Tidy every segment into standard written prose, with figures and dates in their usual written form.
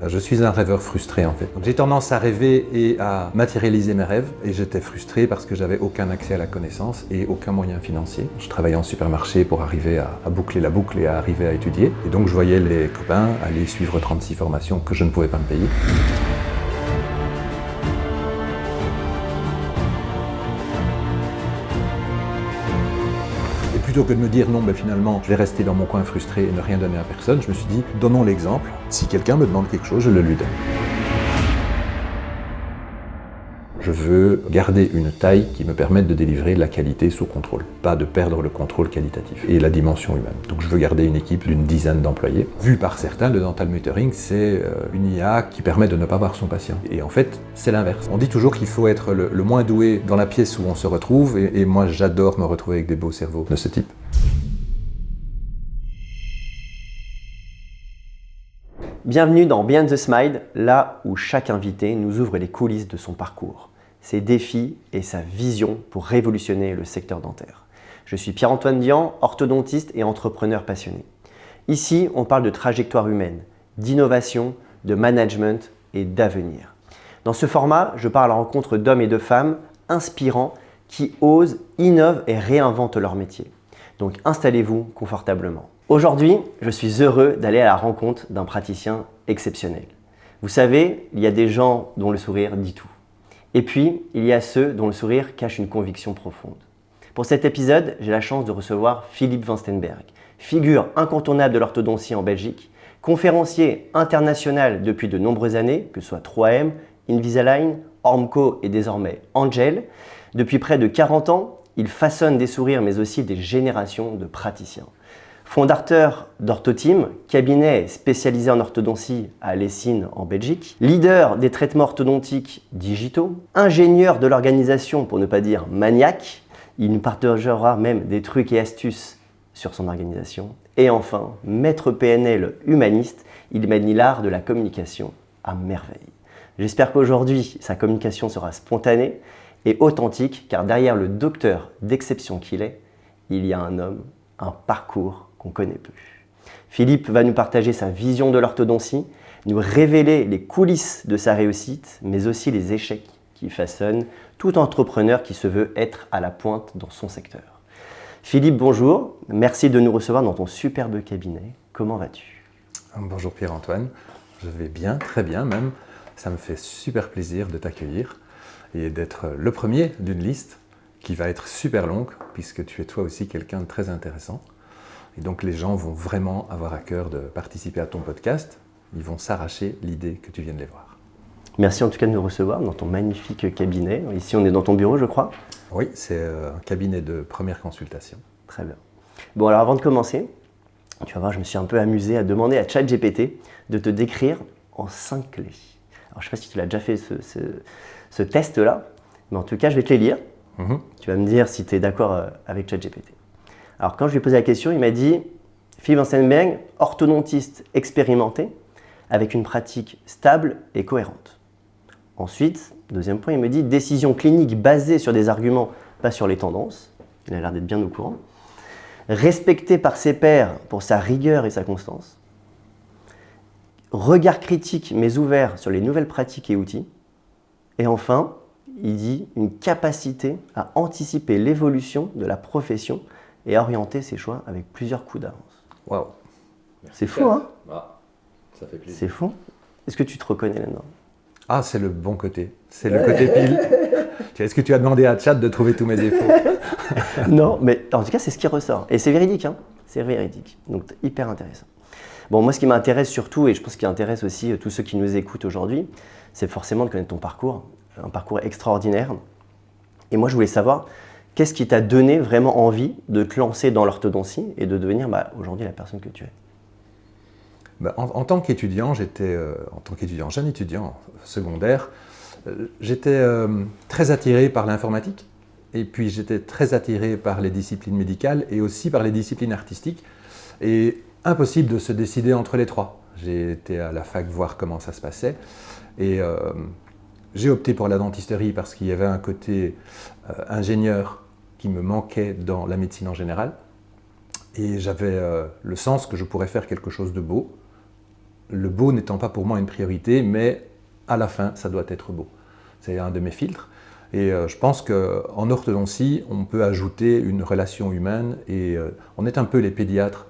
Je suis un rêveur frustré en fait. J'ai tendance à rêver et à matérialiser mes rêves et j'étais frustré parce que j'avais aucun accès à la connaissance et aucun moyen financier. Je travaillais en supermarché pour arriver à boucler la boucle et à arriver à étudier. Et donc je voyais les copains aller suivre 36 formations que je ne pouvais pas me payer. Plutôt que de me dire non, finalement, je vais rester dans mon coin frustré et ne rien donner à personne, je me suis dit, donnons l'exemple. Si quelqu'un me demande quelque chose, je le lui donne. Je veux garder une taille qui me permette de délivrer la qualité sous contrôle, pas de perdre le contrôle qualitatif et la dimension humaine. Donc je veux garder une équipe d'une dizaine d'employés. Vu par certains, le dental metering, c'est une IA qui permet de ne pas voir son patient. Et en fait, c'est l'inverse. On dit toujours qu'il faut être le moins doué dans la pièce où on se retrouve, et moi j'adore me retrouver avec des beaux cerveaux de ce type. Bienvenue dans Behind the Smile, là où chaque invité nous ouvre les coulisses de son parcours, ses défis et sa vision pour révolutionner le secteur dentaire. Je suis Pierre-Antoine Dian, orthodontiste et entrepreneur passionné. Ici, on parle de trajectoire humaine, d'innovation, de management et d'avenir. Dans ce format, je pars à la rencontre d'hommes et de femmes inspirants qui osent, innovent et réinventent leur métier. Donc installez-vous confortablement. Aujourd'hui, je suis heureux d'aller à la rencontre d'un praticien exceptionnel. Vous savez, il y a des gens dont le sourire dit tout. Et puis, il y a ceux dont le sourire cache une conviction profonde. Pour cet épisode, j'ai la chance de recevoir Philippe Van Steenberg, figure incontournable de l'orthodontie en Belgique, conférencier international depuis de nombreuses années, que ce soit 3M, Invisalign, Ormco et désormais Angel. Depuis près de 40 ans, il façonne des sourires mais aussi des générations de praticiens. Fondateur d'Orthoteam, cabinet spécialisé en orthodontie à Lessines en Belgique, leader des traitements orthodontiques digitaux, ingénieur de l'organisation pour ne pas dire maniaque, il nous partagera même des trucs et astuces sur son organisation. Et enfin, maître PNL humaniste, il manie l'art de la communication à merveille. J'espère qu'aujourd'hui, sa communication sera spontanée et authentique, car derrière le docteur d'exception qu'il est, il y a un homme, un parcours qu'on connaît peu. Philippe va nous partager sa vision de l'orthodontie, nous révéler les coulisses de sa réussite, mais aussi les échecs qui façonnent tout entrepreneur qui se veut être à la pointe dans son secteur. Philippe, bonjour. Merci de nous recevoir dans ton superbe cabinet. Comment vas-tu ? Bonjour Pierre-Antoine. Je vais bien, très bien même. Ça me fait super plaisir de t'accueillir et d'être le premier d'une liste qui va être super longue, puisque tu es toi aussi quelqu'un de très intéressant. Et donc les gens vont vraiment avoir à cœur de participer à ton podcast. Ils vont s'arracher l'idée que tu viennes les voir. Merci en tout cas de nous recevoir dans ton magnifique cabinet. Ici, on est dans ton bureau, je crois. Oui, c'est un cabinet de première consultation. Très bien. Bon, alors avant de commencer, tu vas voir, je me suis un peu amusé à demander à ChatGPT de te décrire en 5 clés. Alors, je ne sais pas si tu l'as déjà fait ce test-là, mais en tout cas, je vais te les lire. Tu vas me dire si tu es d'accord avec ChatGPT. Alors, quand je lui ai posé la question, il m'a dit « Philippe Van Steenberg, orthodontiste expérimenté, avec une pratique stable et cohérente. » Ensuite, deuxième point, il me dit « Décision clinique basée sur des arguments, pas sur les tendances. » Il a l'air d'être bien au courant. « Respecté par ses pairs pour sa rigueur et sa constance. » Regard critique mais ouvert sur les nouvelles pratiques et outils. Et enfin, il dit une capacité à anticiper l'évolution de la profession et à orienter ses choix avec plusieurs coups d'avance. Waouh. C'est fou, hein ? Ah, ça fait plaisir. C'est fou. Est-ce que tu te reconnais là-dedans ? Ah, c'est le bon côté. C'est le côté pile. Est-ce que tu as demandé à Chat de trouver tous mes défauts ? Non, mais en tout cas, c'est ce qui ressort. Et c'est véridique, hein ? C'est véridique. Donc, hyper intéressant. Bon, moi, ce qui m'intéresse surtout, et je pense qu'il intéresse aussi tous ceux qui nous écoutent aujourd'hui, c'est forcément de connaître ton parcours, un parcours extraordinaire. Et moi, je voulais savoir, qu'est-ce qui t'a donné vraiment envie de te lancer dans l'orthodontie et de devenir aujourd'hui la personne que tu es ? En tant qu'étudiant, jeune étudiant secondaire, j'étais très attiré par l'informatique et puis j'étais très attiré par les disciplines médicales et aussi par les disciplines artistiques. Et impossible de se décider entre les trois. J'ai été à la fac voir comment ça se passait et j'ai opté pour la dentisterie parce qu'il y avait un côté ingénieur qui me manquait dans la médecine en général et j'avais le sens que je pourrais faire quelque chose de beau le beau n'étant pas pour moi une priorité, mais à la fin, ça doit être beau. C'est un de mes filtres. Et je pense qu'en orthodontie, on peut ajouter une relation humaine et on est un peu les pédiatres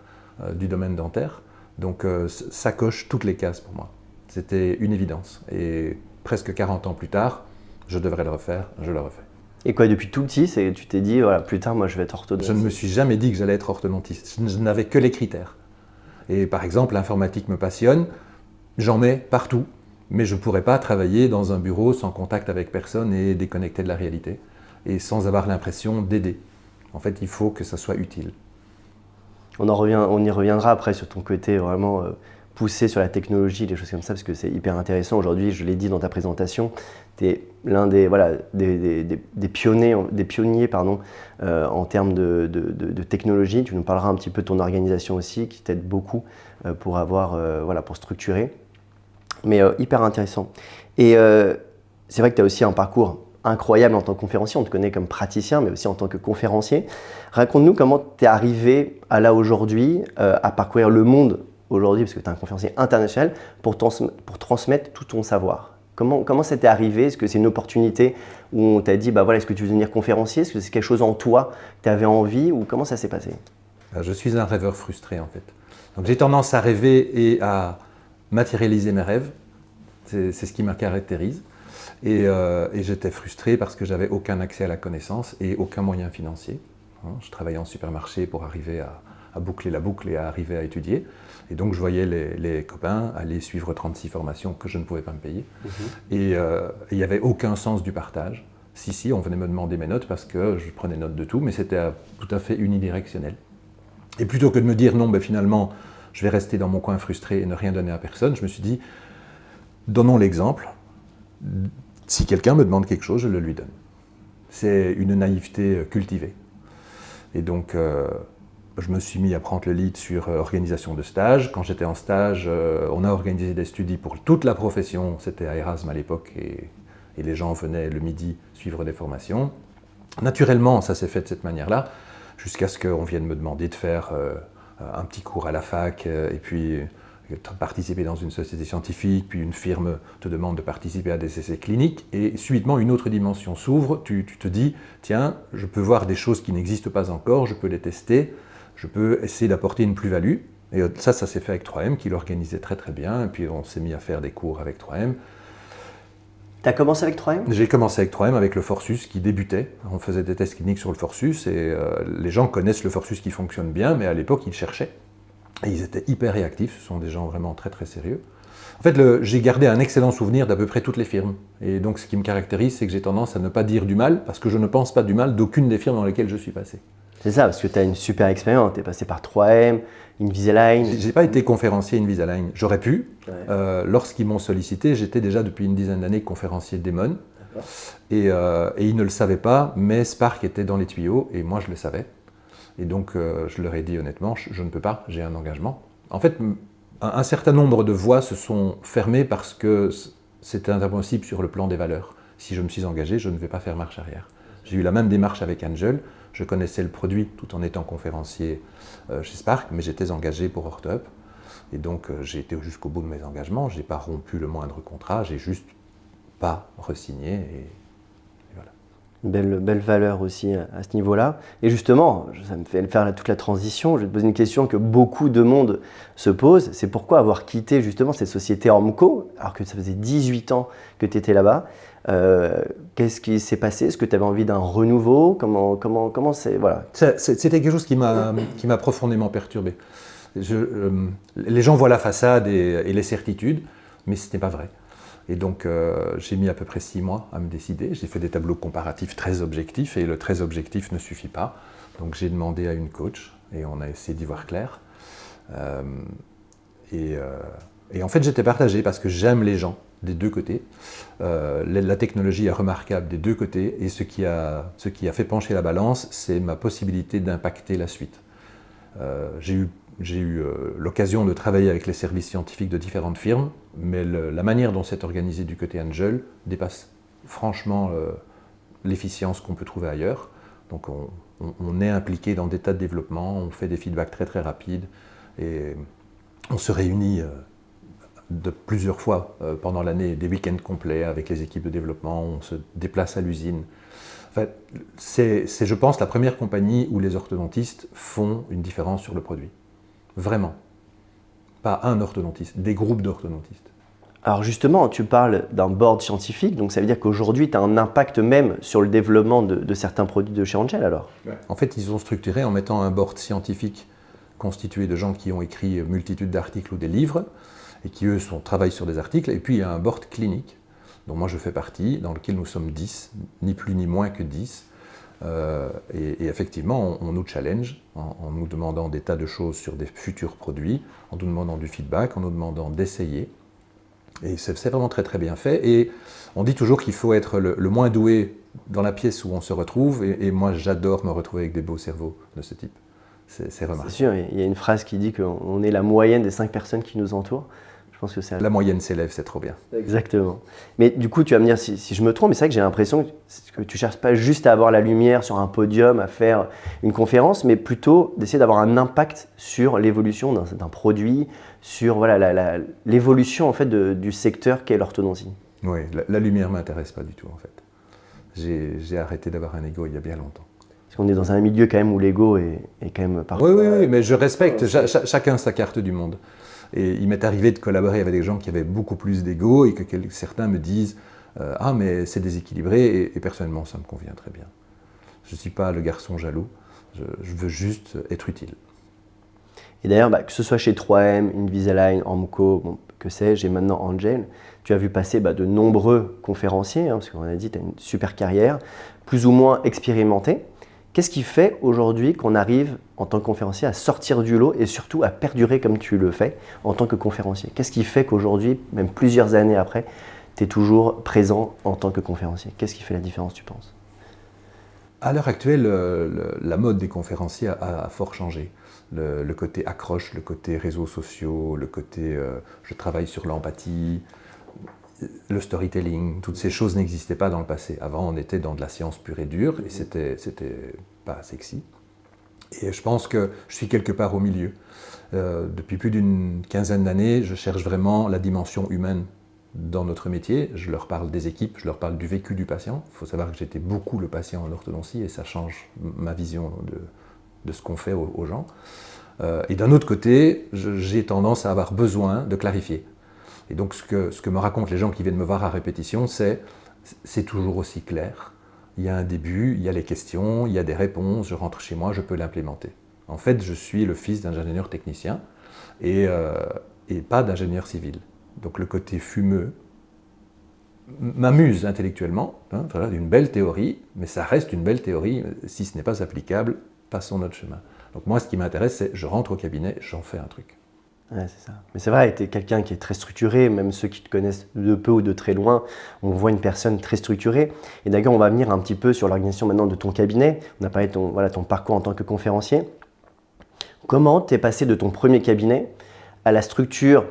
du domaine dentaire. Donc ça coche toutes les cases pour moi. C'était une évidence. Et presque 40 ans plus tard, je devrais le refaire, je le refais. Et quoi, depuis tout petit, tu t'es dit, voilà, plus tard, moi, je vais être orthodontiste? Je ne me suis jamais dit que j'allais être orthodontiste. Je n'avais que les critères. Et par exemple, l'informatique me passionne. J'en mets partout. Mais je ne pourrais pas travailler dans un bureau sans contact avec personne et déconnecté de la réalité. Et sans avoir l'impression d'aider. En fait, il faut que ça soit utile. On y reviendra après sur ton côté vraiment poussé sur la technologie, des choses comme ça, parce que c'est hyper intéressant. Aujourd'hui, je l'ai dit dans ta présentation, tu es l'un des pionniers en termes de technologie. Tu nous parleras un petit peu de ton organisation aussi, qui t'aide beaucoup pour structurer. Mais hyper intéressant. Et c'est vrai que tu as aussi un parcours incroyable en tant que conférencier. On te connaît comme praticien, mais aussi en tant que conférencier. Raconte-nous comment tu es arrivé à là aujourd'hui, à parcourir le monde aujourd'hui, parce que tu es un conférencier international, pour transmettre tout ton savoir. Comment ça t'est arrivé? Est-ce que c'est une opportunité où on t'a dit, est-ce que tu veux devenir conférencier? Est-ce que c'est quelque chose en toi que tu avais envie, ou comment ça s'est passé? Je suis un rêveur frustré en fait. Donc j'ai tendance à rêver et à matérialiser mes rêves. C'est ce qui me caractérise. Et j'étais frustré parce que j'avais aucun accès à la connaissance et aucun moyen financier. Je travaillais en supermarché pour arriver à boucler la boucle et à arriver à étudier. Et donc je voyais les copains aller suivre 36 formations que je ne pouvais pas me payer. Et il n'y avait aucun sens du partage. Si, on venait me demander mes notes parce que je prenais note de tout, mais c'était tout à fait unidirectionnel. Et plutôt que de me dire non, finalement, je vais rester dans mon coin frustré et ne rien donner à personne, je me suis dit, donnons l'exemple. Si quelqu'un me demande quelque chose, je le lui donne. C'est une naïveté cultivée. Et donc, je me suis mis à prendre le lead sur organisation de stage. Quand j'étais en stage, on a organisé des studies pour toute la profession. C'était à Erasme à l'époque et les gens venaient le midi suivre des formations. Naturellement, ça s'est fait de cette manière-là, jusqu'à ce qu'on vienne me demander de faire un petit cours à la fac et puis participer dans une société scientifique, puis une firme te demande de participer à des essais cliniques, et subitement une autre dimension s'ouvre, tu te dis, tiens, je peux voir des choses qui n'existent pas encore, je peux les tester, je peux essayer d'apporter une plus-value, et ça s'est fait avec 3M, qui l'organisait très très bien, et puis on s'est mis à faire des cours avec 3M. Tu as commencé avec 3M? J'ai commencé avec 3M, avec le Forsus qui débutait, on faisait des tests cliniques sur le Forsus, et les gens connaissent le Forsus qui fonctionne bien, mais à l'époque ils cherchaient. Et ils étaient hyper réactifs, ce sont des gens vraiment très très sérieux. En fait, j'ai gardé un excellent souvenir d'à peu près toutes les firmes. Et donc ce qui me caractérise, c'est que j'ai tendance à ne pas dire du mal, parce que je ne pense pas du mal d'aucune des firmes dans lesquelles je suis passé. C'est ça, parce que tu as une super expérience, tu es passé par 3M, Invisalign. Je n'ai pas été conférencier Invisalign, j'aurais pu. Ouais. Lorsqu'ils m'ont sollicité, j'étais déjà depuis une dizaine d'années conférencier Demon. Et ils ne le savaient pas, mais Spark était dans les tuyaux, et moi je le savais. Et donc, je leur ai dit honnêtement, je ne peux pas, j'ai un engagement. En fait, un certain nombre de voies se sont fermées parce que c'était impossible sur le plan des valeurs. Si je me suis engagé, je ne vais pas faire marche arrière. J'ai eu la même démarche avec Angel. Je connaissais le produit tout en étant conférencier chez Spark, mais j'étais engagé pour OrthoUp. Et donc, j'ai été jusqu'au bout de mes engagements. Je n'ai pas rompu le moindre contrat, j'ai juste pas re-signé. Et voilà. Belle valeur aussi à ce niveau-là. Et justement, ça me fait faire toute la transition. Je vais te poser une question que beaucoup de monde se pose. C'est pourquoi avoir quitté justement cette société Ormco, alors que ça faisait 18 ans que tu étais là-bas. Qu'est-ce qui s'est passé? Est-ce que tu avais envie d'un renouveau? Comment c'est, voilà. C'était quelque chose qui m'a profondément perturbé. Les gens voient la façade et les certitudes, mais ce n'est pas vrai. Et donc, j'ai mis à peu près 6 mois à me décider. J'ai fait des tableaux comparatifs très objectifs et le très objectif ne suffit pas. Donc, j'ai demandé à une coach et on a essayé d'y voir clair. Et en fait, j'étais partagé parce que j'aime les gens des deux côtés. La technologie est remarquable des deux côtés et ce qui a fait pencher la balance, c'est ma possibilité d'impacter la suite. J'ai eu l'occasion de travailler avec les services scientifiques de différentes firmes, mais la manière dont c'est organisé du côté Angel dépasse franchement l'efficience qu'on peut trouver ailleurs. Donc on est impliqué dans des tas de développements, on fait des feedbacks très très rapides et on se réunit de plusieurs fois pendant l'année, des week-ends complets avec les équipes de développement, on se déplace à l'usine. Enfin, c'est, je pense, la première compagnie où les orthodontistes font une différence sur le produit. Vraiment. Pas un orthodontiste, des groupes d'orthodontistes. Alors justement, tu parles d'un board scientifique, donc ça veut dire qu'aujourd'hui, tu as un impact même sur le développement de certains produits de chez Angel alors? En fait, ils ont structuré en mettant un board scientifique constitué de gens qui ont écrit multitude d'articles ou des livres, et qui, eux, travaillent sur des articles. Et puis, il y a un board clinique, dont moi je fais partie, dans lequel nous sommes 10, ni plus ni moins que 10. Et effectivement, on nous challenge en nous demandant des tas de choses sur des futurs produits, en nous demandant du feedback, en nous demandant d'essayer. Et c'est vraiment très très bien fait. Et on dit toujours qu'il faut être le moins doué dans la pièce où on se retrouve. Et moi, j'adore me retrouver avec des beaux cerveaux de ce type. C'est remarquable. C'est sûr, il y a une phrase qui dit qu'on est la moyenne des 5 personnes qui nous entourent. Je pense que c'est... La moyenne s'élève, c'est trop bien. Exactement. Mais du coup, tu vas me dire si je me trompe, mais c'est vrai que j'ai l'impression que tu ne cherches pas juste à avoir la lumière sur un podium, à faire une conférence, mais plutôt d'essayer d'avoir un impact sur l'évolution d'un produit, sur voilà, l'évolution en fait, du secteur qu'est l'orthodontie. Oui, la lumière ne m'intéresse pas du tout en fait. J'ai arrêté d'avoir un ego il y a bien longtemps. Parce qu'on est dans un milieu quand même où l'ego est quand même parfois... Oui, mais je respecte, chacun sa carte du monde. Et il m'est arrivé de collaborer avec des gens qui avaient beaucoup plus d'ego et que certains me disent « Ah, mais c'est déséquilibré » et personnellement, ça me convient très bien. Je ne suis pas le garçon jaloux, je veux juste être utile. Et d'ailleurs, que ce soit chez 3M, Invisalign, Amco, bon, que sais-je, et maintenant Angel, tu as vu passer de nombreux conférenciers, parce qu'on a dit que tu as une super carrière, plus ou moins expérimentée. Qu'est-ce qui fait aujourd'hui qu'on arrive en tant que conférencier à sortir du lot et surtout à perdurer comme tu le fais en tant que conférencier? Qu'est-ce qui fait qu'aujourd'hui, même plusieurs années après, tu es toujours présent en tant que conférencier? Qu'est-ce qui fait la différence, tu penses? À l'heure actuelle, la mode des conférenciers a fort changé. Le côté accroche, le côté réseaux sociaux, le côté je travaille sur l'empathie, le storytelling, toutes ces choses n'existaient pas dans le passé. Avant, on était dans de la science pure et dure et c'était pas sexy. Et je pense que je suis quelque part au milieu. Depuis plus d'une quinzaine d'années, je cherche vraiment la dimension humaine dans notre métier. Je leur parle des équipes, je leur parle du vécu du patient. Il faut savoir que j'étais beaucoup le patient en orthodontie et ça change ma vision de ce qu'on fait aux gens. Et d'un autre côté, j'ai tendance à avoir besoin de clarifier. Et donc ce que me racontent les gens qui viennent me voir à répétition, c'est toujours aussi clair. Il y a un début, il y a les questions, il y a des réponses, je rentre chez moi, je peux l'implémenter. En fait, je suis le fils d'un ingénieur technicien et pas d'ingénieur civil. Donc le côté fumeux m'amuse intellectuellement, voilà, une belle théorie, mais ça reste une belle théorie. Si ce n'est pas applicable, passons notre chemin. Donc moi, ce qui m'intéresse, c'est je rentre au cabinet, j'en fais un truc. Ouais, c'est ça. Mais c'est vrai, tu es quelqu'un qui est très structuré, même ceux qui te connaissent de peu ou de très loin, on voit une personne très structurée. Et d'ailleurs, on va venir un petit peu sur l'organisation maintenant de ton cabinet. On a parlé de ton parcours en tant que conférencier. Comment tu es passé de ton premier cabinet à la structure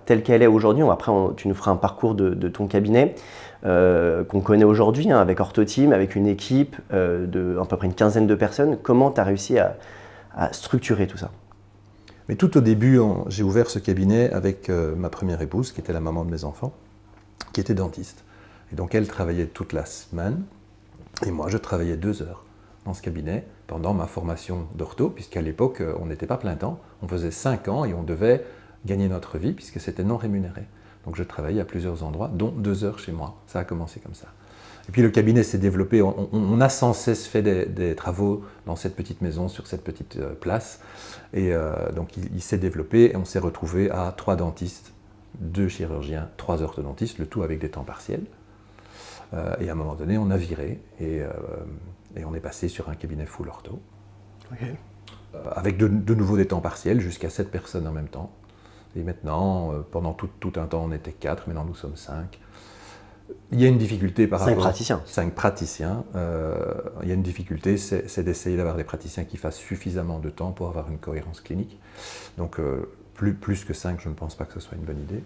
telle qu'elle est aujourd'hui? Après, tu nous feras un parcours de ton cabinet qu'on connaît aujourd'hui, avec Orthoteam, avec une équipe de à peu près une quinzaine de personnes. Comment tu as réussi à structurer tout ça? Mais tout au début, j'ai ouvert ce cabinet avec ma première épouse, qui était la maman de mes enfants, qui était dentiste. Et donc elle travaillait toute la semaine, et moi je travaillais 2 heures dans ce cabinet pendant ma formation d'ortho, puisqu'à l'époque on n'était pas plein temps, on faisait 5 ans et on devait gagner notre vie, puisque c'était non rémunéré. Donc je travaillais à plusieurs endroits, dont 2 heures chez moi. Ça a commencé comme ça. Et puis le cabinet s'est développé, on a sans cesse fait des travaux dans cette petite maison, sur cette petite place. Et donc il s'est développé et on s'est retrouvé à 3 dentistes, 2 chirurgiens, 3 orthodontistes, le tout avec des temps partiels. Et à un moment donné, on a viré et on est passé sur un cabinet full ortho. Okay. Avec de nouveau des temps partiels, jusqu'à 7 personnes en même temps. Et maintenant, pendant tout un temps, on était 4, maintenant nous sommes 5. Il y a une difficulté par rapport... 5 praticiens. 5 praticiens. Il y a une difficulté, c'est d'essayer d'avoir des praticiens qui fassent suffisamment de temps pour avoir une cohérence clinique. Donc plus que 5, je ne pense pas que ce soit une bonne idée.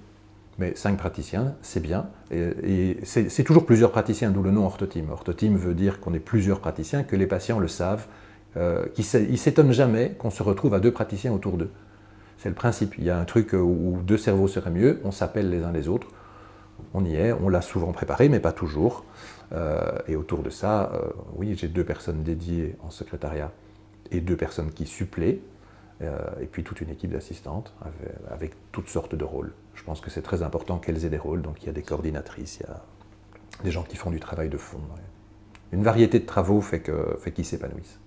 Mais 5 praticiens, c'est bien. Et c'est toujours plusieurs praticiens, d'où le nom Orthoteam. Orthoteam veut dire qu'on est plusieurs praticiens, que les patients le savent. Ils ne s'étonnent jamais qu'on se retrouve à 2 praticiens autour d'eux. C'est le principe. Il y a un truc où deux cerveaux seraient mieux, on s'appelle les uns les autres, on y est, on l'a souvent préparé, mais pas toujours. Et autour de ça, oui, j'ai 2 personnes dédiées en secrétariat et 2 personnes qui suppléent, et puis toute une équipe d'assistantes avec toutes sortes de rôles. Je pense que c'est très important qu'elles aient des rôles, donc il y a des coordinatrices, il y a des gens qui font du travail de fond. Ouais. Une variété de travaux fait qu'ils s'épanouissent.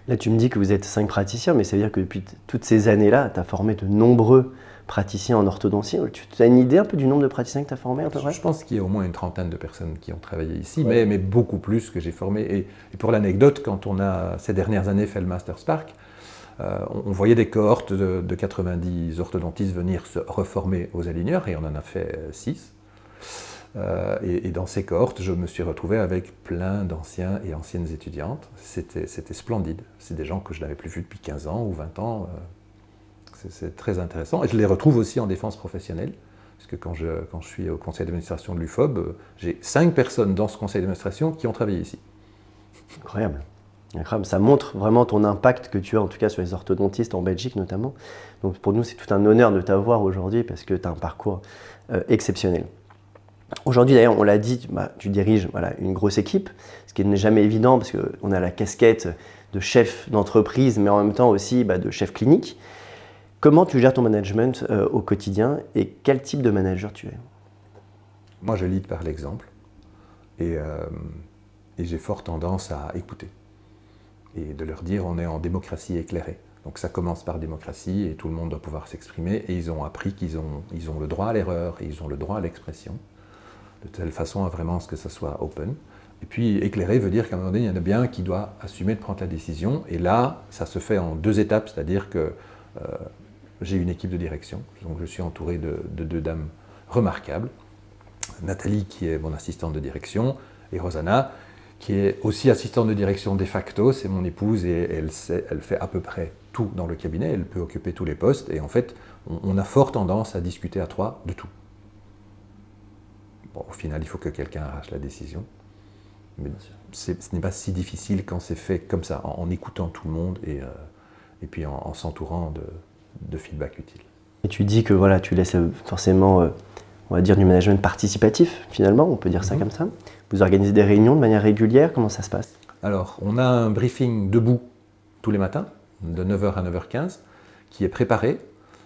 Là, tu me dis que vous êtes 5 praticiens, mais ça veut dire que depuis toutes ces années-là, tu as formé de nombreux praticiens en orthodontie. Tu as une idée un peu du nombre de praticiens que tu as formés à peu près ? Je pense qu'il y a au moins une trentaine de personnes qui ont travaillé ici, ouais. mais beaucoup plus que j'ai formé. Et pour l'anecdote, quand on a ces dernières années fait le Master Spark, on voyait des cohortes de 90 orthodontistes venir se reformer aux aligneurs, et on en a fait 6. Et dans ces cohortes, je me suis retrouvé avec plein d'anciens et anciennes étudiantes. C'était splendide. C'est des gens que je n'avais plus vus depuis 15 ans ou 20 ans. C'est très intéressant. Et je les retrouve aussi en défense professionnelle. Parce que quand je suis au conseil d'administration de l'UFOB, j'ai 5 personnes dans ce conseil d'administration qui ont travaillé ici. Incroyable. Incroyable. Ça montre vraiment ton impact que tu as, en tout cas sur les orthodontistes en Belgique notamment. Donc pour nous, c'est tout un honneur de t'avoir aujourd'hui parce que tu as un parcours exceptionnel. Aujourd'hui, d'ailleurs, on l'a dit, tu diriges une grosse équipe, ce qui n'est jamais évident parce qu'on a la casquette de chef d'entreprise, mais en même temps aussi de chef clinique. Comment tu gères ton management au quotidien et quel type de manager tu es ? Moi, je lead par l'exemple et j'ai fort tendance à écouter et de leur dire on est en démocratie éclairée. Donc ça commence par démocratie et tout le monde doit pouvoir s'exprimer et ils ont appris qu'ils ont le droit à l'erreur et ils ont le droit à l'expression, de telle façon à vraiment ce que ça soit open. Et puis éclairé veut dire qu'à un moment donné, il y en a bien qui doit assumer de prendre la décision. Et là, ça se fait en 2 étapes, c'est-à-dire que j'ai une équipe de direction. Donc je suis entouré de 2 dames remarquables. Nathalie, qui est mon assistante de direction, et Rosanna, qui est aussi assistante de direction de facto. C'est mon épouse et elle fait à peu près tout dans le cabinet. Elle peut occuper tous les postes. Et en fait, on a fort tendance à discuter à 3 de tout. Bon, au final, il faut que quelqu'un arrache la décision. Mais ce n'est pas si difficile quand c'est fait comme ça, en écoutant tout le monde et puis en s'entourant de feedback utile. Et tu dis que tu laisses forcément, on va dire, du management participatif, finalement, on peut dire ça comme ça. Vous organisez des réunions de manière régulière, comment ça se passe ? Alors, on a un briefing debout tous les matins, de 9h à 9h15, qui est préparé.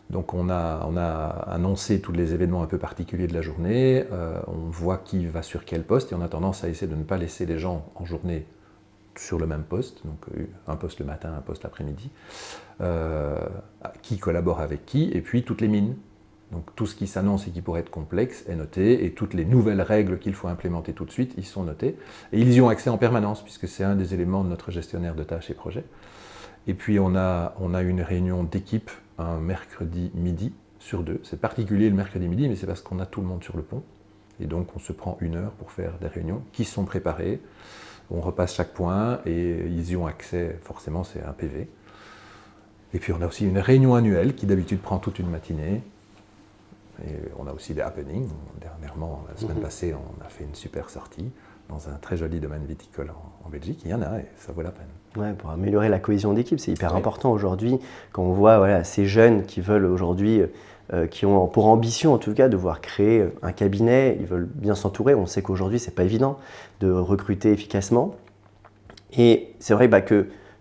Donc on a annoncé tous les événements un peu particuliers de la journée, on voit qui va sur quel poste et on a tendance à essayer de ne pas laisser les gens en journée sur le même poste, donc un poste le matin, un poste l'après-midi, qui collabore avec qui, et puis toutes les mines. Donc tout ce qui s'annonce et qui pourrait être complexe est noté, et toutes les nouvelles règles qu'il faut implémenter tout de suite, ils sont notés. Et ils y ont accès en permanence, puisque c'est un des éléments de notre gestionnaire de tâches et projets. Et puis on a une réunion d'équipe un mercredi midi sur 2. C'est particulier le mercredi midi, mais c'est parce qu'on a tout le monde sur le pont. Et donc on se prend 1 heure pour faire des réunions qui sont préparées. On repasse chaque point et ils y ont accès, forcément c'est un PV. Et puis on a aussi une réunion annuelle qui d'habitude prend toute une matinée. Et on a aussi des happenings. Dernièrement, la semaine passée, on a fait une super sortie dans un très joli domaine viticole en Belgique. Il y en a et ça vaut la peine. Ouais, pour améliorer la cohésion d'équipe, c'est hyper important aujourd'hui. Quand on voit ces jeunes qui veulent aujourd'hui, qui ont pour ambition en tout cas de voir créer un cabinet, ils veulent bien s'entourer. On sait qu'aujourd'hui, c'est pas évident de recruter efficacement. Et c'est vrai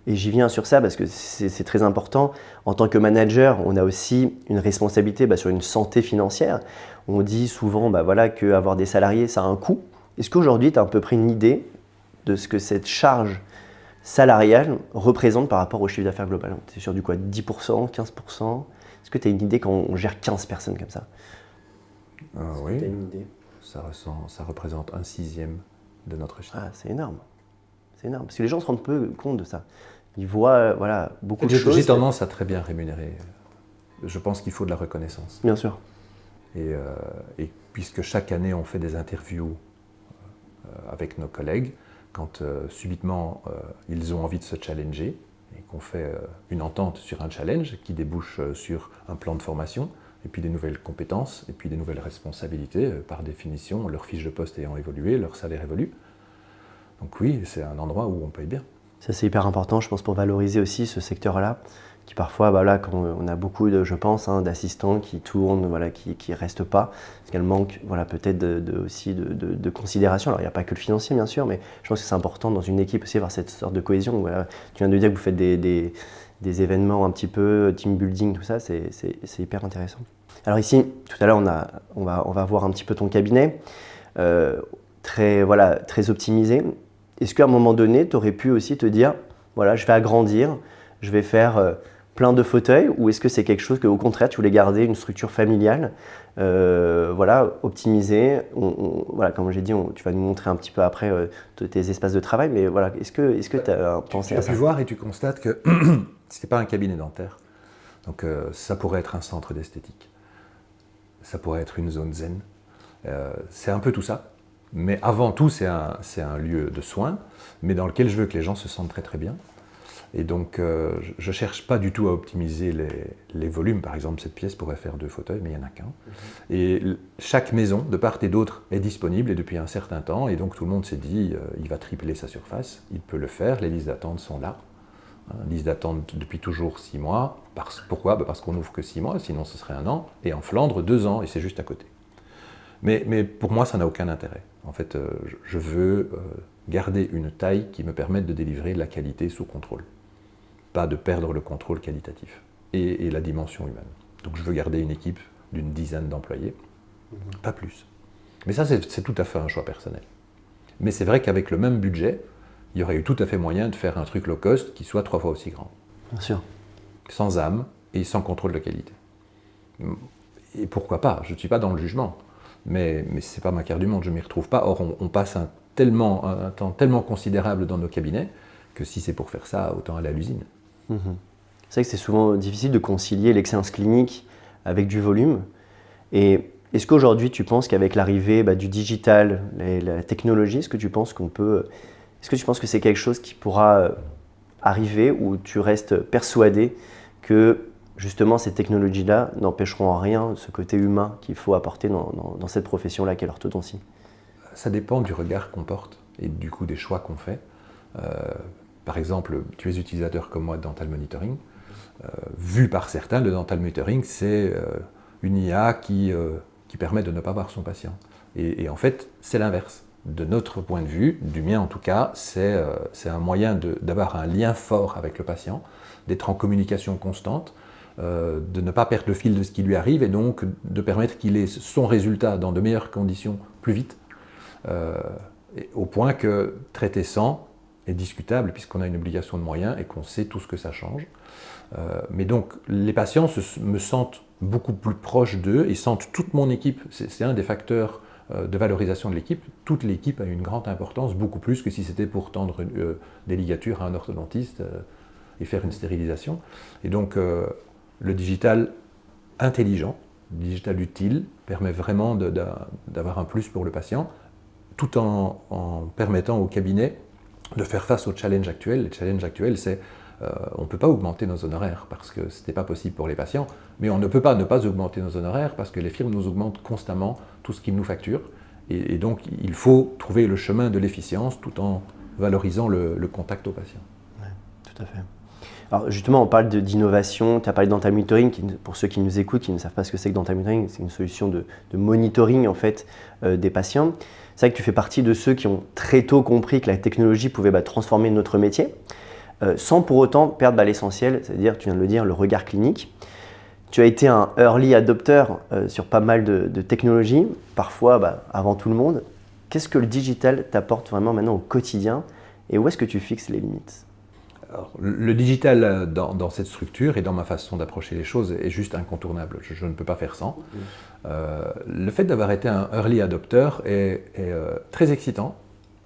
et j'y viens sur ça parce que c'est très important. En tant que manager, on a aussi une responsabilité sur une santé financière. On dit souvent qu'avoir des salariés, ça a un coût. Est-ce qu'aujourd'hui, tu as à peu près une idée de ce que cette charge salariale représente par rapport au chiffre d'affaires global ? Tu es sur du quoi, 10%, 15%? Est-ce que tu as une idée quand on gère 15 personnes comme ça? Oui, une idée. Ça représente 1/6 de notre chiffre. Ah, c'est énorme. C'est énorme, parce que les gens se rendent peu compte de ça. Ils voient beaucoup de choses. J'ai tendance à très bien rémunérer. Je pense qu'il faut de la reconnaissance. Bien sûr. Et puisque chaque année on fait des interviews avec nos collègues, quand subitement ils ont envie de se challenger et qu'on fait une entente sur un challenge qui débouche sur un plan de formation, et puis des nouvelles compétences, et puis des nouvelles responsabilités, par définition, leur fiche de poste ayant évolué, leur salaire évolue. Donc oui, c'est un endroit où on paye bien. Ça, c'est hyper important, je pense, pour valoriser aussi ce secteur-là, qui parfois, là, quand on a beaucoup, je pense, d'assistants qui tournent, voilà, qui ne restent pas, parce qu'elle manque peut-être aussi de considération. Alors, il n'y a pas que le financier, bien sûr, mais je pense que c'est important dans une équipe aussi d'avoir cette sorte de cohésion. Voilà. Tu viens de dire que vous faites des événements un petit peu, team building, tout ça, c'est hyper intéressant. Alors ici, tout à l'heure, on va voir un petit peu ton cabinet, très optimisé. Est-ce qu'à un moment donné, tu aurais pu aussi te dire, voilà, je vais agrandir, je vais faire plein de fauteuils, ou est-ce que c'est quelque chose que, au contraire, tu voulais garder une structure familiale, optimisée, comme j'ai dit, tu vas nous montrer un petit peu après tes espaces de travail, mais voilà, est-ce que tu as pensé à ça? Tu as pu voir et tu constates que ce n'est pas un cabinet dentaire, donc ça pourrait être un centre d'esthétique, ça pourrait être une zone zen, c'est un peu tout ça, mais avant tout c'est un lieu de soins, mais dans lequel je veux que les gens se sentent très très bien. Et donc, je ne cherche pas du tout à optimiser les volumes. Par exemple, cette pièce pourrait faire 2 fauteuils, mais il n'y en a qu'un. Et chaque maison, de part et d'autre, est disponible et depuis un certain temps. Et donc, tout le monde s'est dit, il va tripler sa surface, il peut le faire, les listes d'attente sont là. Liste d'attente depuis toujours 6 mois. Pourquoi ? Parce qu'on n'ouvre que 6 mois, sinon ce serait 1 an. Et en Flandre, 2 ans, et c'est juste à côté. Mais pour moi, ça n'a aucun intérêt. En fait, je veux garder une taille qui me permette de délivrer de la qualité sous contrôle. Pas de perdre le contrôle qualitatif et la dimension humaine. Donc je veux garder une équipe d'une dizaine d'employés, pas plus. Mais ça, c'est tout à fait un choix personnel. Mais c'est vrai qu'avec le même budget, il y aurait eu tout à fait moyen de faire un truc low cost qui soit 3 fois aussi grand. Bien sûr. Sans âme et sans contrôle de qualité. Et pourquoi pas ? Je ne suis pas dans le jugement. Mais ce n'est pas ma carte du monde, je ne m'y retrouve pas. Or, on passe un temps tellement considérable dans nos cabinets que si c'est pour faire ça, autant aller à l'usine. C'est vrai que c'est souvent difficile de concilier l'excellence clinique avec du volume. Et est-ce qu'aujourd'hui, tu penses qu'avec l'arrivée du digital, la technologie, est-ce que tu penses que c'est quelque chose qui pourra arriver ou tu restes persuadé que justement ces technologies-là n'empêcheront en rien ce côté humain qu'il faut apporter dans cette profession-là qu'est l'orthodontie? Ça dépend du regard qu'on porte et du coup des choix qu'on fait. Par exemple, tu es utilisateur comme moi de Dental Monitoring. Vu par certains, le Dental Monitoring, c'est une IA qui permet de ne pas voir son patient. Et en fait, c'est l'inverse. De notre point de vue, du mien en tout cas, c'est un moyen d'avoir un lien fort avec le patient, d'être en communication constante, de ne pas perdre le fil de ce qui lui arrive et donc de permettre qu'il ait son résultat dans de meilleures conditions plus vite, au point que traiter sans est discutable puisqu'on a une obligation de moyens et qu'on sait tout ce que ça change. Mais donc les patients me sentent beaucoup plus proche d'eux et sentent toute mon équipe. C'est un des facteurs de valorisation de l'équipe. Toute l'équipe a une grande importance, beaucoup plus que si c'était pour tendre des ligatures à un orthodontiste et faire une stérilisation. Et donc le digital intelligent, le digital utile, permet vraiment d'avoir un plus pour le patient, tout en permettant au cabinet de faire face au challenge actuel. Le challenge actuel, c'est on ne peut pas augmenter nos honoraires parce que ce n'est pas possible pour les patients, mais on ne peut pas ne pas augmenter nos honoraires parce que les firmes nous augmentent constamment tout ce qu'ils nous facturent. Et donc, il faut trouver le chemin de l'efficience tout en valorisant le contact au patient. Ouais, tout à fait. Alors justement, on parle d'innovation, tu as parlé de Dental Monitoring, pour ceux qui nous écoutent, qui ne savent pas ce que c'est que Dental Monitoring, c'est une solution de monitoring en fait, des patients. C'est vrai que tu fais partie de ceux qui ont très tôt compris que la technologie pouvait transformer notre métier, sans pour autant perdre l'essentiel, c'est-à-dire, tu viens de le dire, le regard clinique. Tu as été un early adopter sur pas mal de technologies, parfois avant tout le monde. Qu'est-ce que le digital t'apporte vraiment maintenant au quotidien et où est-ce que tu fixes les limites? Alors, le digital dans cette structure et dans ma façon d'approcher les choses est juste incontournable. Je ne peux pas faire sans. Le fait d'avoir été un early adopter est très excitant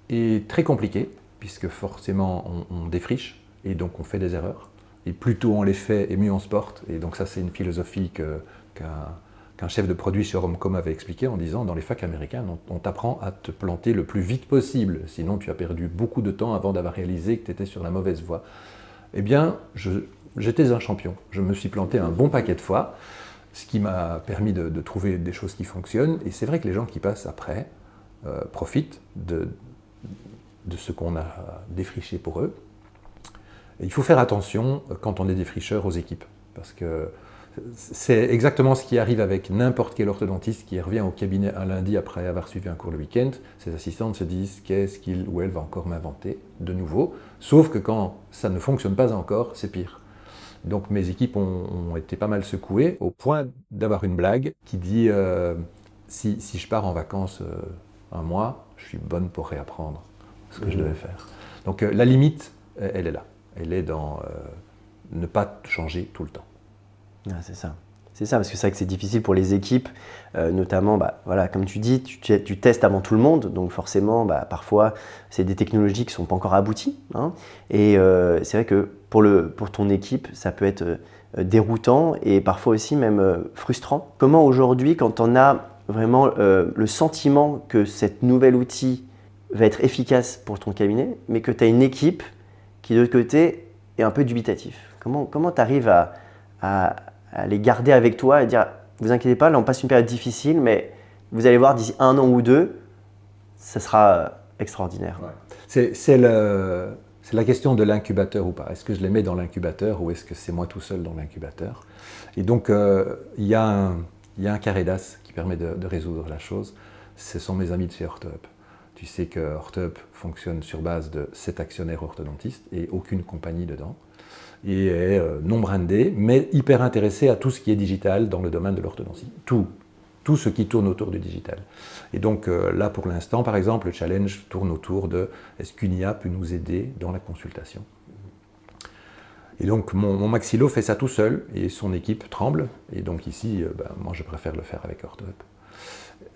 et très compliqué, puisque forcément on défriche et donc on fait des erreurs. Et plus tôt on les fait et mieux on se porte. Et donc ça c'est une philosophie qu'un chef de produit chez Oromcom avait expliqué en disant dans les facs américains, on t'apprend à te planter le plus vite possible, sinon tu as perdu beaucoup de temps avant d'avoir réalisé que tu étais sur la mauvaise voie. Eh bien, j'étais un champion. Je me suis planté un bon paquet de fois, ce qui m'a permis de trouver des choses qui fonctionnent. Et c'est vrai que les gens qui passent après profitent de ce qu'on a défriché pour eux. Et il faut faire attention quand on est défricheur aux équipes, parce que c'est exactement ce qui arrive avec n'importe quel orthodontiste qui revient au cabinet un lundi après avoir suivi un cours le week-end. Ses assistantes se disent qu'est-ce qu'il ou elle va encore m'inventer de nouveau, sauf que quand ça ne fonctionne pas encore, c'est pire. Donc mes équipes ont été pas mal secouées, au point d'avoir une blague qui dit si je pars en vacances un mois, je suis bonne pour réapprendre ce que je devais faire. Donc la limite, elle est là. Elle est dans ne pas changer tout le temps. Ah, c'est ça. C'est ça, parce que c'est vrai que c'est difficile pour les équipes, notamment, voilà, comme tu dis, tu testes avant tout le monde, donc forcément, parfois, c'est des technologies qui ne sont pas encore abouties. Hein, et c'est vrai que pour ton équipe, ça peut être déroutant et parfois aussi même frustrant. Comment aujourd'hui, quand on a vraiment le sentiment que cet nouvel outil va être efficace pour ton cabinet, mais que tu as une équipe qui, de l'autre côté, est un peu dubitatif. Comment tu arrives à les garder avec toi et dire « Vous inquiétez pas, là on passe une période difficile, mais vous allez voir d'ici 1 an ou 2, ça sera extraordinaire. Ouais. C'est la question de l'incubateur ou pas. Est-ce que je les mets dans l'incubateur ou est-ce que c'est moi tout seul dans l'incubateur? Et donc il y a un carré d'as qui permet de résoudre la chose. Ce sont mes amis de chez OrthoUp. Tu sais que OrthoUp fonctionne sur base de 7 actionnaires orthodontistes et aucune compagnie dedans. Et est non brandé, mais hyper intéressé à tout ce qui est digital dans le domaine de l'orthodontie. Tout ce qui tourne autour du digital. Et donc là, pour l'instant, par exemple, le challenge tourne autour de est-ce qu'une IA peut nous aider dans la consultation? Et donc mon maxillo fait ça tout seul et son équipe tremble. Et donc ici, moi je préfère le faire avec OrthoUp.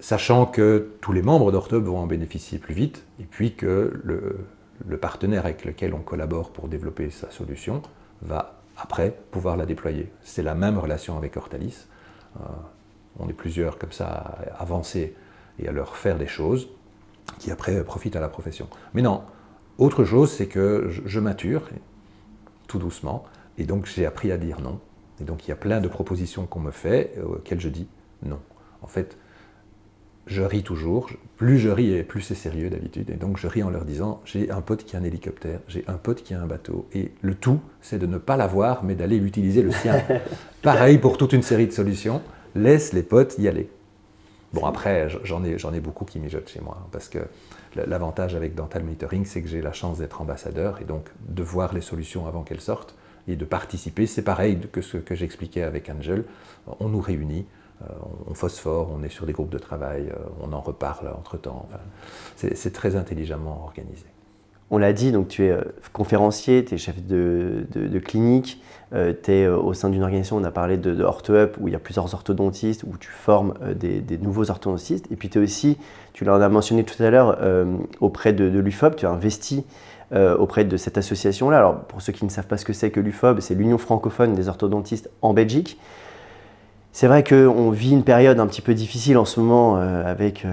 Sachant que tous les membres d'OrthoUp vont en bénéficier plus vite et puis que le partenaire avec lequel on collabore pour développer sa solution va après pouvoir la déployer. C'est la même relation avec Ortalis. On est plusieurs comme ça à avancer et à leur faire des choses qui après profitent à la profession. Mais non, autre chose, c'est que je mature tout doucement et donc j'ai appris à dire non. Et donc il y a plein de propositions qu'on me fait auxquelles je dis non. En fait, je ris toujours, plus je ris et plus c'est sérieux d'habitude, et donc je ris en leur disant j'ai un pote qui a un hélicoptère, j'ai un pote qui a un bateau, et le tout c'est de ne pas l'avoir mais d'aller utiliser le sien. Pareil pour toute une série de solutions, laisse les potes y aller. Bon après j'en ai beaucoup qui mijotent chez moi, parce que l'avantage avec Dental Monitoring c'est que j'ai la chance d'être ambassadeur, et donc de voir les solutions avant qu'elles sortent, et de participer, c'est pareil que ce que j'expliquais avec Angel, on nous réunit, on phosphore, on est sur des groupes de travail, on en reparle entre-temps. Enfin, c'est très intelligemment organisé. On l'a dit, donc tu es conférencier, tu es chef de clinique, tu es au sein d'une organisation, on a parlé de OrthoUp, où il y a plusieurs orthodontistes, où tu formes des nouveaux orthodontistes. Et puis tu es aussi, tu l'as mentionné tout à l'heure, auprès de l'UFOB, tu as investi auprès de cette association-là. Alors pour ceux qui ne savent pas ce que c'est que l'UFOB, c'est l'Union francophone des orthodontistes en Belgique. C'est vrai qu'on vit une période un petit peu difficile en ce moment avec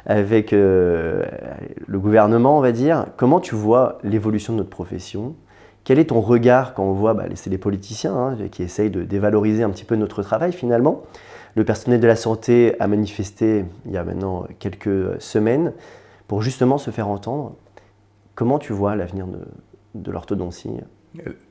le gouvernement, on va dire. Comment tu vois l'évolution de notre profession? Quel est ton regard quand on voit, c'est les politiciens qui essayent de dévaloriser un petit peu notre travail finalement? Le personnel de la santé a manifesté il y a maintenant quelques semaines pour justement se faire entendre. Comment tu vois l'avenir de l'orthodontie?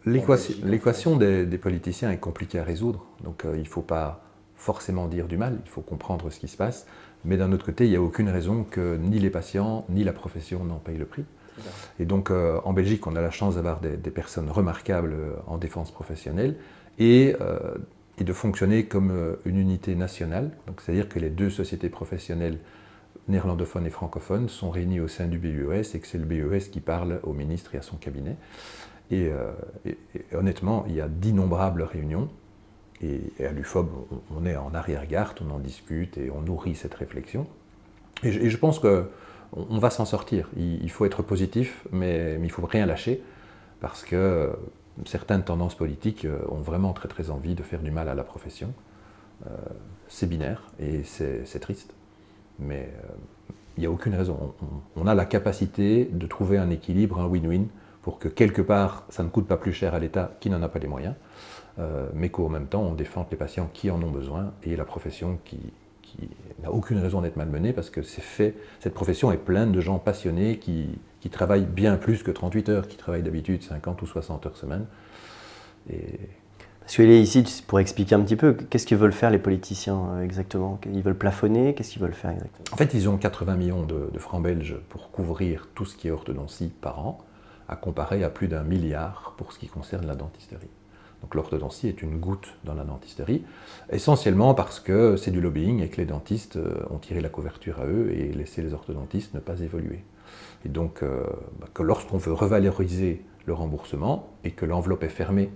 L'équation des politiciens est compliquée à résoudre, donc il ne faut pas forcément dire du mal, il faut comprendre ce qui se passe, mais d'un autre côté, il n'y a aucune raison que ni les patients ni la profession n'en payent le prix. Et donc en Belgique, on a la chance d'avoir des personnes remarquables en défense professionnelle et de fonctionner comme une unité nationale, donc c'est-à-dire que les deux sociétés professionnelles néerlandophones et francophones sont réunies au sein du BUES et que c'est le BUES qui parle au ministre et à son cabinet. Et honnêtement, il y a d'innombrables réunions, et à l'UFOB, on est en arrière-garde, on en discute et on nourrit cette réflexion. Et je pense qu'on va s'en sortir. Il faut être positif, mais il ne faut rien lâcher, parce que certaines tendances politiques ont vraiment très très envie de faire du mal à la profession. C'est binaire et c'est triste, mais il n'y a aucune raison. On a la capacité de trouver un équilibre, un win-win, pour que quelque part, ça ne coûte pas plus cher à l'État qui n'en a pas les moyens, mais qu'au même temps, on défende les patients qui en ont besoin et la profession qui n'a aucune raison d'être malmenée parce que cette profession est pleine de gens passionnés qui travaillent bien plus que 38 heures, qui travaillent d'habitude 50 ou 60 heures semaine. Parce qu'il est ici, pour expliquer un petit peu, qu'est-ce qu'ils veulent faire les politiciens exactement? Ils veulent plafonner? Qu'est-ce qu'ils veulent faire exactement? En fait, ils ont 80 millions de francs belges pour couvrir tout ce qui est orthodontie par an, à comparer à plus d'1 milliard pour ce qui concerne la dentisterie. Donc l'orthodontie est une goutte dans la dentisterie, essentiellement parce que c'est du lobbying et que les dentistes ont tiré la couverture à eux et laissé les orthodontistes ne pas évoluer. Et donc, que lorsqu'on veut revaloriser le remboursement et que l'enveloppe est fermée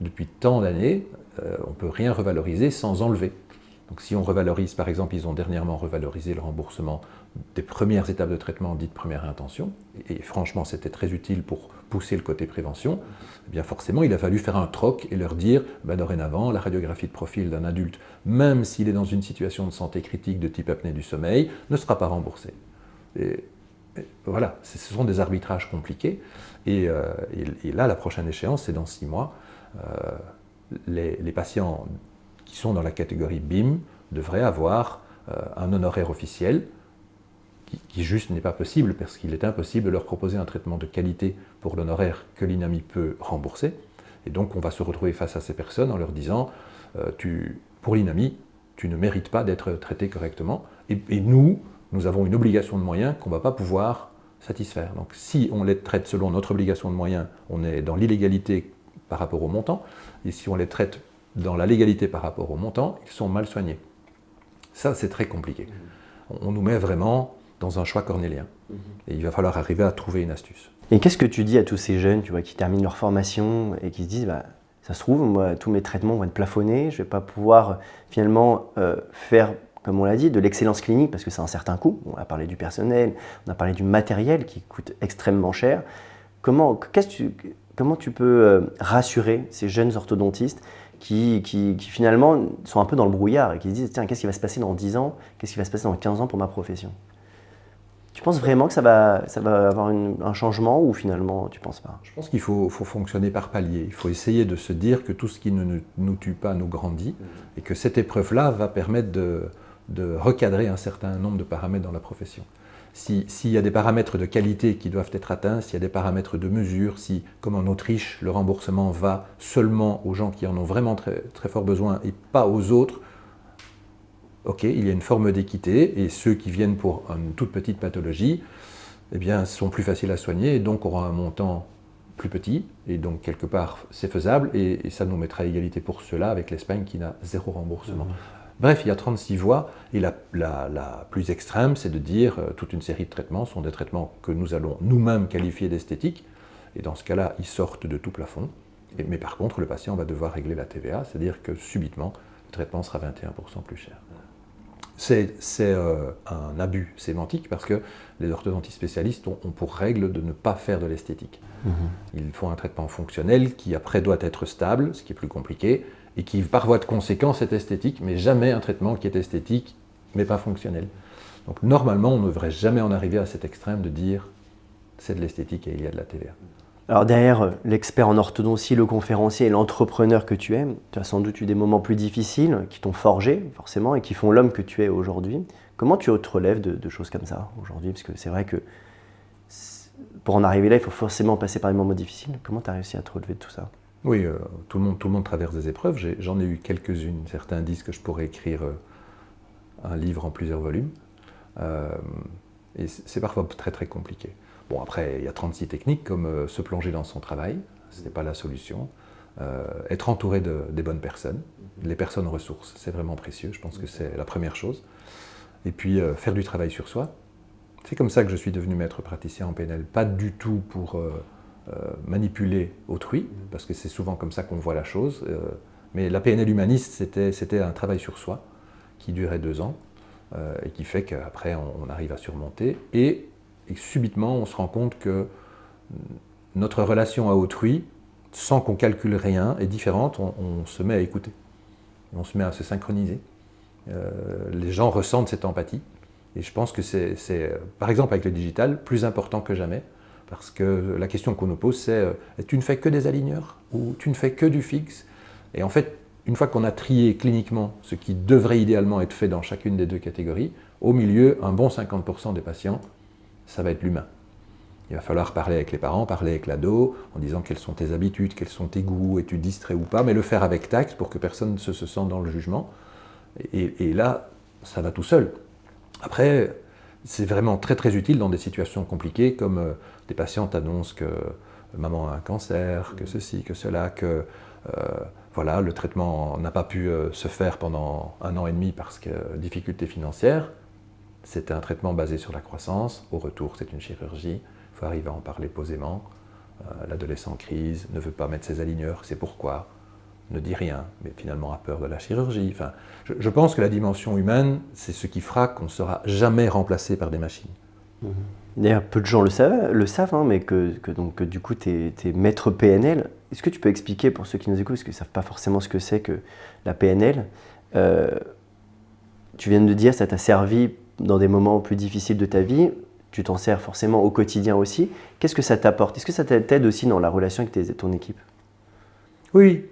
depuis tant d'années, on ne peut rien revaloriser sans enlever. Donc si on revalorise, par exemple, ils ont dernièrement revalorisé le remboursement des premières étapes de traitement dites première intention, et franchement c'était très utile pour pousser le côté prévention, eh bien forcément il a fallu faire un troc et leur dire, dorénavant, la radiographie de profil d'un adulte, même s'il est dans une situation de santé critique de type apnée du sommeil, ne sera pas remboursée. Et voilà, ce sont des arbitrages compliqués, et là la prochaine échéance c'est dans 6 mois. Les patients qui sont dans la catégorie BIM devraient avoir un honoraire officiel qui juste n'est pas possible parce qu'il est impossible de leur proposer un traitement de qualité pour l'honoraire que l'INAMI peut rembourser. Et donc on va se retrouver face à ces personnes en leur disant pour l'INAMI, tu ne mérites pas d'être traité correctement et nous avons une obligation de moyens qu'on ne va pas pouvoir satisfaire. Donc si on les traite selon notre obligation de moyens, on est dans l'illégalité par rapport au montant, et si on les traite dans la légalité par rapport au montant, ils sont mal soignés. Ça, c'est très compliqué. On nous met vraiment dans un choix cornélien. Et il va falloir arriver à trouver une astuce. Et qu'est-ce que tu dis à tous ces jeunes, tu vois, qui terminent leur formation et qui se disent, ça se trouve, moi, tous mes traitements vont être plafonnés, je ne vais pas pouvoir finalement faire, comme on l'a dit, de l'excellence clinique, parce que c'est un certain coût. On a parlé du personnel, on a parlé du matériel qui coûte extrêmement cher. Comment tu peux rassurer ces jeunes orthodontistes qui finalement sont un peu dans le brouillard et qui se disent, tiens, qu'est-ce qui va se passer dans 10 ans, qu'est-ce qui va se passer dans 15 ans pour ma profession? Tu penses vraiment que ça va avoir un changement ou finalement tu ne penses pas? Je pense qu'il faut fonctionner par paliers. Il faut essayer de se dire que tout ce qui ne nous tue pas nous grandit et que cette épreuve-là va permettre de recadrer un certain nombre de paramètres dans la profession. S'il y a des paramètres de qualité qui doivent être atteints, s'il y a des paramètres de mesure, si, comme en Autriche, le remboursement va seulement aux gens qui en ont vraiment très, très fort besoin et pas aux autres, ok, il y a une forme d'équité et ceux qui viennent pour une toute petite pathologie, eh bien, sont plus faciles à soigner et donc auront un montant plus petit et donc quelque part c'est faisable et ça nous mettra à égalité pour ceux-là avec l'Espagne qui n'a 0 remboursement. Bref, il y a 36 voies et la plus extrême, c'est de dire toute une série de traitements sont des traitements que nous allons nous-mêmes qualifier d'esthétiques et dans ce cas-là, ils sortent de tout plafond. Mais par contre, le patient va devoir régler la TVA, c'est-à-dire que subitement, le traitement sera 21% plus cher. C'est un abus sémantique parce que les orthodontistes spécialistes ont pour règle de ne pas faire de l'esthétique. Ils font un traitement fonctionnel qui après doit être stable, ce qui est plus compliqué, et qui par voie de conséquence est esthétique, mais jamais un traitement qui est esthétique mais pas fonctionnel. Donc normalement, on ne devrait jamais en arriver à cet extrême de dire c'est de l'esthétique et il y a de la TVA. Alors derrière l'expert en orthodontie, le conférencier et l'entrepreneur que tu es, tu as sans doute eu des moments plus difficiles qui t'ont forgé forcément et qui font l'homme que tu es aujourd'hui. Comment tu te relèves de choses comme ça aujourd'hui? Parce que c'est vrai que pour en arriver là, il faut forcément passer par des moments difficiles. Comment tu as réussi à te relever de tout ça? Oui, tout le monde traverse des épreuves. J'en ai eu quelques-unes. Certains disent que je pourrais écrire un livre en plusieurs volumes. Et c'est parfois très très compliqué. Bon, après, il y a 36 techniques comme se plonger dans son travail, ce n'est pas la solution. Être entouré des bonnes personnes, les personnes ressources, c'est vraiment précieux, je pense que c'est la première chose. Et puis faire du travail sur soi. C'est comme ça que je suis devenu maître praticien en PNL, pas du tout pour manipuler autrui, parce que c'est souvent comme ça qu'on voit la chose. Mais la PNL humaniste, c'était un travail sur soi qui durait 2 ans et qui fait qu'après on arrive à surmonter. Et subitement, on se rend compte que notre relation à autrui, sans qu'on calcule rien, est différente. On se met à écouter, on se met à se synchroniser. Les gens ressentent cette empathie. Et je pense que c'est, par exemple avec le digital, plus important que jamais. Parce que la question qu'on nous pose, c'est tu ne fais que des aligneurs ou tu ne fais que du fixe? Et en fait, une fois qu'on a trié cliniquement ce qui devrait idéalement être fait dans chacune des deux catégories, au milieu, un bon 50% des patients, ça va être l'humain. Il va falloir parler avec les parents, parler avec l'ado, en disant quelles sont tes habitudes, quels sont tes goûts, es-tu distrait ou pas, mais le faire avec tact pour que personne ne se sente dans le jugement. Et là, ça va tout seul. Après, c'est vraiment très très utile dans des situations compliquées, comme des patientes annoncent que maman a un cancer, que ceci, que cela, que voilà, le traitement n'a pas pu se faire pendant 1 an et demi parce que difficultés financières. C'était un traitement basé sur la croissance. Au retour, c'est une chirurgie. Il faut arriver à en parler posément. L'adolescent en crise ne veut pas mettre ses aligneurs, c'est pourquoi. Ne dit rien, mais finalement a peur de la chirurgie. Enfin, je pense que la dimension humaine, c'est ce qui fera qu'on ne sera jamais remplacé par des machines. D'ailleurs, peu de gens le savent, hein, mais que du coup, tu es maître PNL. Est-ce que tu peux expliquer pour ceux qui nous écoutent, parce qu'ils ne savent pas forcément ce que c'est que la PNL, tu viens de dire que ça t'a servi dans des moments plus difficiles de ta vie, tu t'en sers forcément au quotidien aussi. Qu'est-ce que ça t'apporte? Est-ce que ça t'aide aussi dans la relation avec ton équipe? Oui.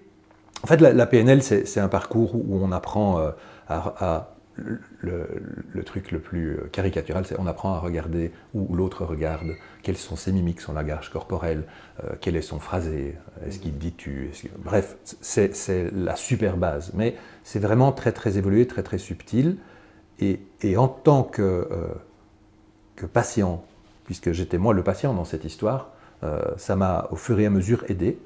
En fait, la PNL, c'est un parcours où on apprend le truc le plus caricatural, c'est on apprend à regarder où l'autre regarde, quelles sont ses mimiques, son langage corporel, quel est son phrasé, est-ce qu'il dit tu, bref, c'est la super base. Mais c'est vraiment très très évolué, très très subtil. Et en tant que patient, puisque j'étais moi le patient dans cette histoire, ça m'a au fur et à mesure aidé.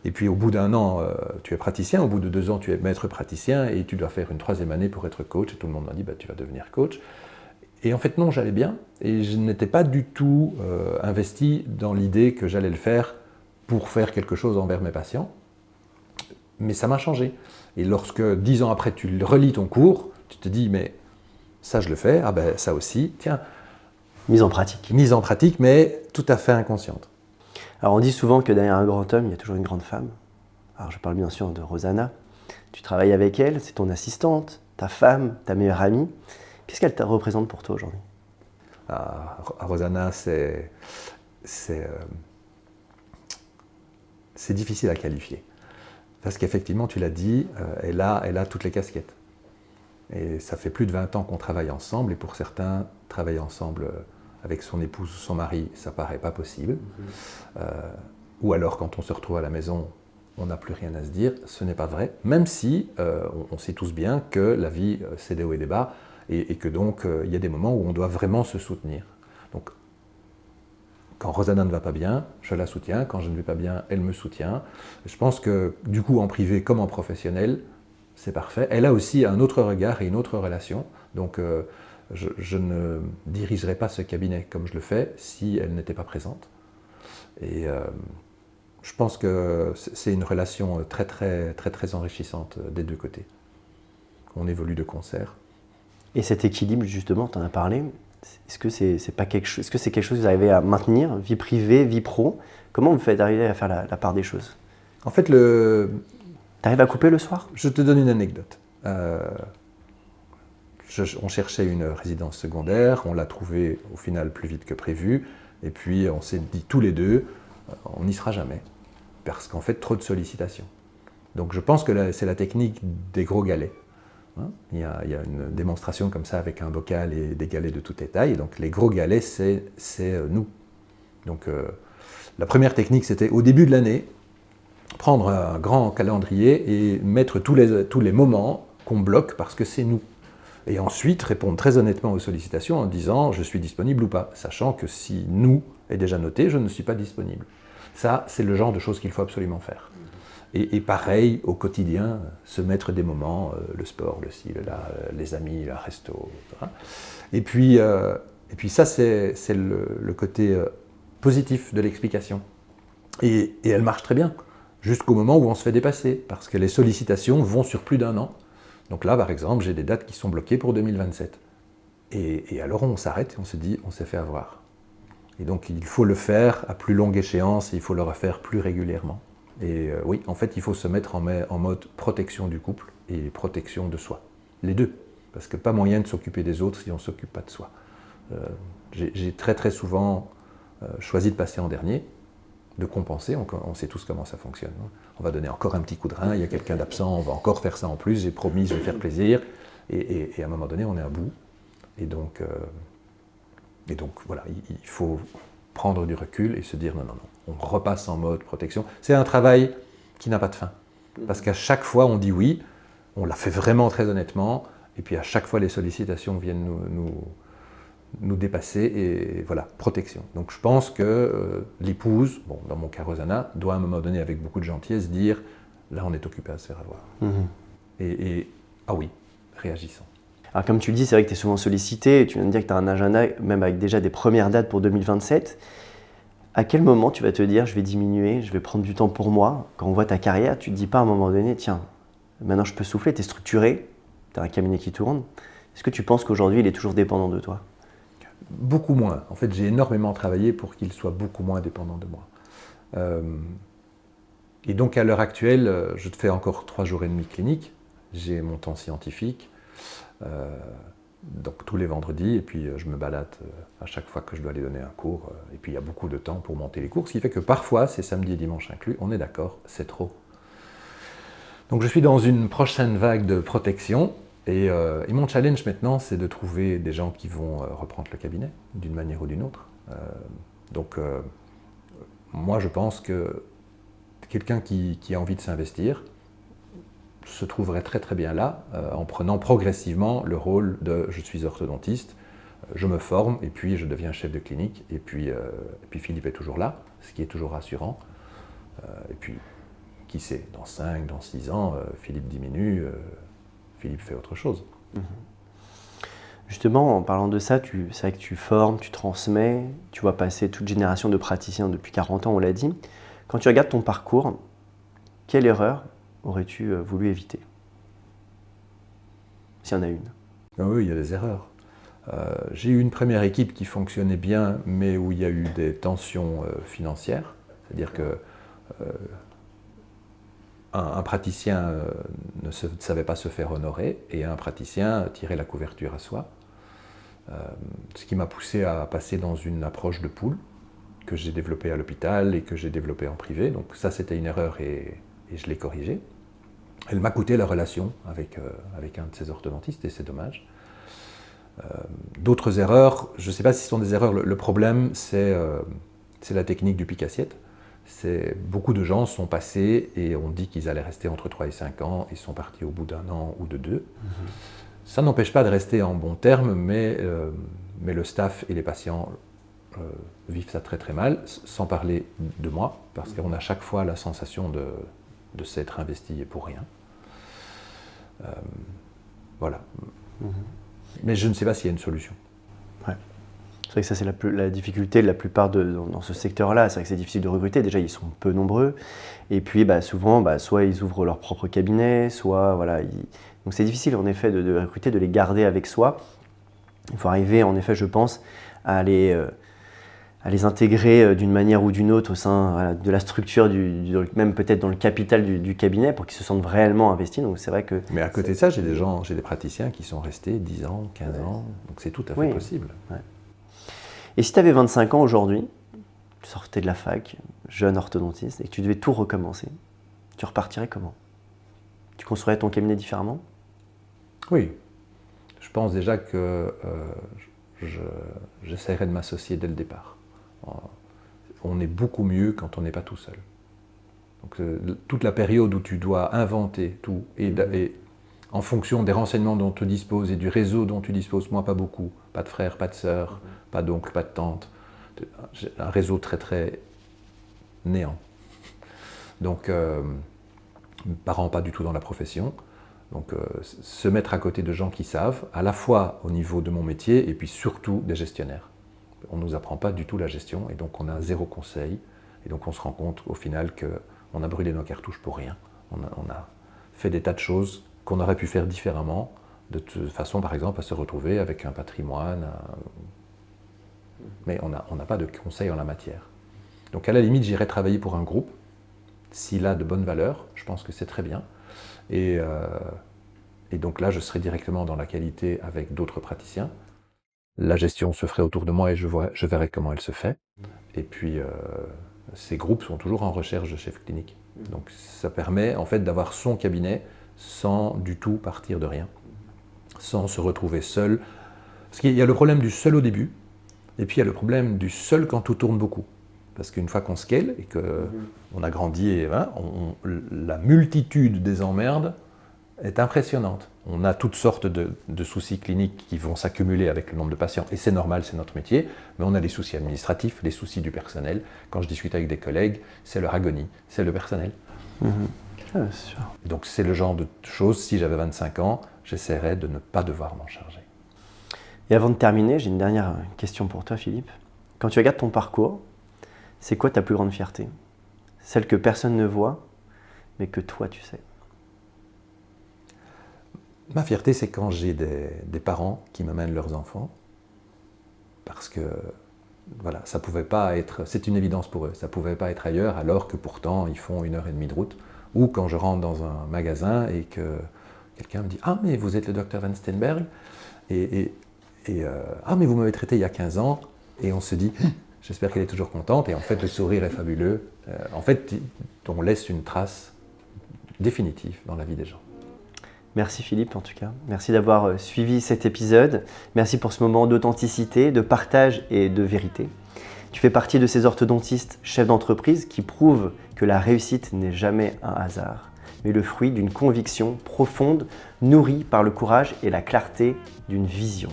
Et puis au bout d'1 an, tu es praticien, au bout de 2 ans, tu es maître praticien et tu dois faire une 3e année pour être coach. Et tout le monde m'a dit, bah, tu vas devenir coach. Et en fait, non, j'allais bien. Et je n'étais pas du tout investi dans l'idée que j'allais le faire pour faire quelque chose envers mes patients. Mais ça m'a changé. Et lorsque 10 ans après, tu relis ton cours, tu te dis, mais ça, je le fais, ah ben ça aussi, tiens. Mise en pratique. Mise en pratique, mais tout à fait inconsciente. Alors on dit souvent que derrière un grand homme, il y a toujours une grande femme. Alors je parle bien sûr de Rosanna. Tu travailles avec elle, c'est ton assistante, ta femme, ta meilleure amie. Qu'est-ce qu'elle te représente pour toi aujourd'hui? Rosanna, c'est difficile à qualifier. Parce qu'effectivement, tu l'as dit, elle a toutes les casquettes. Et ça fait plus de 20 ans qu'on travaille ensemble, et pour certains, travailler ensemble avec son épouse ou son mari, ça paraît pas possible. Ou alors, quand on se retrouve à la maison, on n'a plus rien à se dire. Ce n'est pas vrai, même si on sait tous bien que la vie, c'est des hauts et des bas, et que donc, il y a des moments où on doit vraiment se soutenir. Donc, quand Rosanna ne va pas bien, je la soutiens. Quand je ne vais pas bien, elle me soutient. Je pense que, du coup, en privé comme en professionnel, c'est parfait. Elle a aussi un autre regard et une autre relation. Donc, je ne dirigerais pas ce cabinet comme je le fais si elle n'était pas présente. Et je pense que c'est une relation très, très, très, très enrichissante des deux côtés. On évolue de concert. Et cet équilibre, justement, tu en as parlé. Est-ce que c'est quelque chose que vous arrivez à maintenir, vie privée, vie pro? Comment vous faites arriver à faire la part des choses? En fait, T'arrives à couper le soir? Je te donne une anecdote. On cherchait une résidence secondaire, on l'a trouvée au final plus vite que prévu, et puis on s'est dit tous les deux, on n'y sera jamais, parce qu'en fait, trop de sollicitations. Donc je pense que c'est la technique des gros galets. Hein, il y a une démonstration comme ça avec un bocal et des galets de toutes les tailles, donc les gros galets, c'est nous. Donc la première technique, c'était au début de l'année, prendre un grand calendrier et mettre tous les moments qu'on bloque parce que c'est nous. Et ensuite, répondre très honnêtement aux sollicitations en disant « je suis disponible ou pas », sachant que si « nous » est déjà noté, je ne suis pas disponible. Ça, c'est le genre de choses qu'il faut absolument faire. Et pareil, au quotidien, se mettre des moments, le sport, le ci, le là, les amis, le resto, etc. Et puis ça, c'est le côté positif de l'explication. Et elle marche très bien, jusqu'au moment où on se fait dépasser, parce que les sollicitations vont sur plus d'1 an. Donc là, par exemple, j'ai des dates qui sont bloquées pour 2027. Et alors on s'arrête et on se dit, on s'est fait avoir. Et donc il faut le faire à plus longue échéance et il faut le refaire plus régulièrement. Et oui, en fait, il faut se mettre en mode protection du couple et protection de soi. Les deux. Parce que pas moyen de s'occuper des autres si on ne s'occupe pas de soi. J'ai très très souvent choisi de passer en dernier. de compenser. On sait tous comment ça fonctionne. On va donner encore un petit coup de rein, il y a quelqu'un d'absent, on va encore faire ça en plus, j'ai promis, je vais faire plaisir. Et à un moment donné, on est à bout. Et donc voilà, il faut prendre du recul et se dire non, on repasse en mode protection. C'est un travail qui n'a pas de fin. Parce qu'à chaque fois, on dit oui, on l'a fait vraiment très honnêtement, et puis à chaque fois, les sollicitations viennent nous dépasser, et voilà, protection. Donc je pense que l'épouse, bon, dans mon cas Rosanna, doit à un moment donné, avec beaucoup de gentillesse, dire là, on est occupé à se faire avoir. Ah oui, réagissons. Alors comme tu le dis, c'est vrai que tu es souvent sollicité, tu viens de dire que tu as un agenda, même avec déjà des premières dates pour 2027. À quel moment tu vas te dire, je vais diminuer, je vais prendre du temps pour moi? Quand on voit ta carrière, tu ne te dis pas à un moment donné, tiens, maintenant je peux souffler, tu es structuré, tu as un cabinet qui tourne. Est-ce que tu penses qu'aujourd'hui, il est toujours dépendant de toi? Beaucoup moins. En fait, j'ai énormément travaillé pour qu'il soit beaucoup moins dépendant de moi. Et donc, à l'heure actuelle, je te fais encore 3 jours et demi clinique. J'ai mon temps scientifique, donc tous les vendredis, et puis je me balade à chaque fois que je dois aller donner un cours. Et puis, il y a beaucoup de temps pour monter les cours, ce qui fait que parfois, c'est samedi et dimanche inclus, on est d'accord, c'est trop. Donc, je suis dans une prochaine vague de protection. Et mon challenge maintenant, c'est de trouver des gens qui vont reprendre le cabinet, d'une manière ou d'une autre. Moi, je pense que quelqu'un qui a envie de s'investir se trouverait très très bien là, en prenant progressivement le rôle de « je suis orthodontiste », je me forme et puis je deviens chef de clinique, et puis Philippe est toujours là, ce qui est toujours rassurant. Et puis, qui sait, dans 5, dans 6 ans, Philippe diminue, Philippe fait autre chose. Justement, en parlant de ça, c'est vrai que tu formes, tu transmets, tu vois passer toute génération de praticiens depuis 40 ans, on l'a dit. Quand tu regardes ton parcours, quelle erreur aurais-tu voulu éviter? S'il y en a une. Oui, il y a des erreurs. J'ai eu une première équipe qui fonctionnait bien, mais où il y a eu des tensions financières. C'est-à-dire que un praticien ne savait pas se faire honorer, et un praticien tirait la couverture à soi. Ce qui m'a poussé à passer dans une approche de pool que j'ai développée à l'hôpital et que j'ai développée en privé. Donc ça, c'était une erreur, et je l'ai corrigée. Elle m'a coûté la relation avec un de ces orthodontistes, et c'est dommage. D'autres erreurs, je ne sais pas si ce sont des erreurs, le problème, c'est la technique du pic-assiette. Beaucoup de gens sont passés et ont dit qu'ils allaient rester entre 3 et 5 ans, et sont partis au bout d'1 an ou de 2. Ça n'empêche pas de rester en bons termes, mais le staff et les patients vivent ça très très mal, sans parler de moi, parce qu'on a chaque fois la sensation de s'être investi pour rien. Voilà. Mais je ne sais pas s'il y a une solution. Ouais. C'est vrai que ça, c'est la difficulté de la plupart dans ce secteur-là. C'est vrai que c'est difficile de recruter. Déjà, ils sont peu nombreux. Et puis, souvent, soit ils ouvrent leur propre cabinet, soit, voilà. Donc, c'est difficile, en effet, de recruter, de les garder avec soi. Il faut arriver, en effet, je pense, à les intégrer d'une manière ou d'une autre au sein de la structure, même peut-être dans le capital du cabinet, pour qu'ils se sentent réellement investis. Donc, c'est vrai que... Mais à côté de ça, j'ai des praticiens qui sont restés 10 ans, 15 ans. Donc, c'est tout à fait possible. Ouais. Et si tu avais 25 ans aujourd'hui, tu sortais de la fac, jeune orthodontiste, et que tu devais tout recommencer, tu repartirais comment? Tu construirais ton cabinet différemment? Oui. Je pense déjà que j'essaierais de m'associer dès le départ. On est beaucoup mieux quand on n'est pas tout seul. Donc, toute la période où tu dois inventer tout, et en fonction des renseignements dont tu disposes et du réseau dont tu disposes, moi pas beaucoup, pas de frères, pas de sœurs, pas d'oncles, pas de tantes, j'ai un réseau très très néant. Donc, mes parents pas du tout dans la profession, donc se mettre à côté de gens qui savent, à la fois au niveau de mon métier et puis surtout des gestionnaires. On ne nous apprend pas du tout la gestion, et donc on a 0 conseil, et donc on se rend compte au final qu'on a brûlé nos cartouches pour rien. On a fait des tas de choses qu'on aurait pu faire différemment, de façon par exemple à se retrouver avec un patrimoine, mais on n'a pas de conseil en la matière. Donc à la limite, j'irais travailler pour un groupe, s'il a de bonnes valeurs, je pense que c'est très bien, et donc là je serais directement dans la qualité avec d'autres praticiens. La gestion se ferait autour de moi, et je verrai comment elle se fait. Et puis ces groupes sont toujours en recherche de chef clinique. Donc ça permet en fait d'avoir son cabinet sans du tout partir de rien, sans se retrouver seul. Parce qu'il y a le problème du seul au début, et puis il y a le problème du seul quand tout tourne beaucoup. Parce qu'une fois qu'on scale et qu'on a grandi, et, hein, la multitude des emmerdes est impressionnante. On a toutes sortes de soucis cliniques qui vont s'accumuler avec le nombre de patients, et c'est normal, c'est notre métier, mais on a les soucis administratifs, les soucis du personnel. Quand je discute avec des collègues, c'est leur agonie, c'est le personnel. Ah, sûr. Donc c'est le genre de choses, si j'avais 25 ans, j'essaierais de ne pas devoir m'en charger. Et avant de terminer, j'ai une dernière question pour toi, Philippe. Quand tu regardes ton parcours, c'est quoi ta plus grande fierté? Celle que personne ne voit, mais que toi, tu sais. Ma fierté, c'est quand j'ai des parents qui m'amènent leurs enfants, parce que voilà, ça pouvait pas être, c'est une évidence pour eux, ça pouvait pas être ailleurs, alors que pourtant ils font 1h30 de route. Ou quand je rentre dans un magasin et que quelqu'un me dit « Ah, mais vous êtes le docteur Van Steenberg ?» Ah, mais vous m'avez traité il y a 15 ans » et on se dit « J'espère qu'elle est toujours contente » et en fait le sourire est fabuleux. En fait, on laisse une trace définitive dans la vie des gens. Merci Philippe en tout cas. Merci d'avoir suivi cet épisode. Merci pour ce moment d'authenticité, de partage et de vérité. Tu fais partie de ces orthodontistes chefs d'entreprise qui prouvent que la réussite n'est jamais un hasard, mais le fruit d'une conviction profonde, nourrie par le courage et la clarté d'une vision.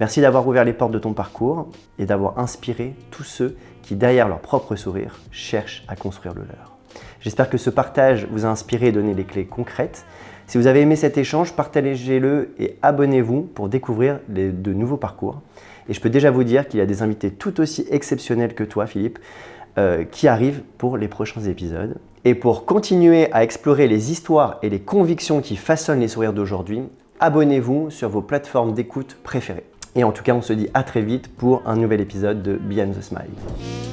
Merci d'avoir ouvert les portes de ton parcours et d'avoir inspiré tous ceux qui, derrière leur propre sourire, cherchent à construire le leur. J'espère que ce partage vous a inspiré et donné des clés concrètes. Si vous avez aimé cet échange, partagez-le et abonnez-vous pour découvrir de nouveaux parcours. Et je peux déjà vous dire qu'il y a des invités tout aussi exceptionnels que toi, Philippe, qui arrivent pour les prochains épisodes. Et pour continuer à explorer les histoires et les convictions qui façonnent les sourires d'aujourd'hui, abonnez-vous sur vos plateformes d'écoute préférées. Et en tout cas, on se dit à très vite pour un nouvel épisode de Beyond the Smile.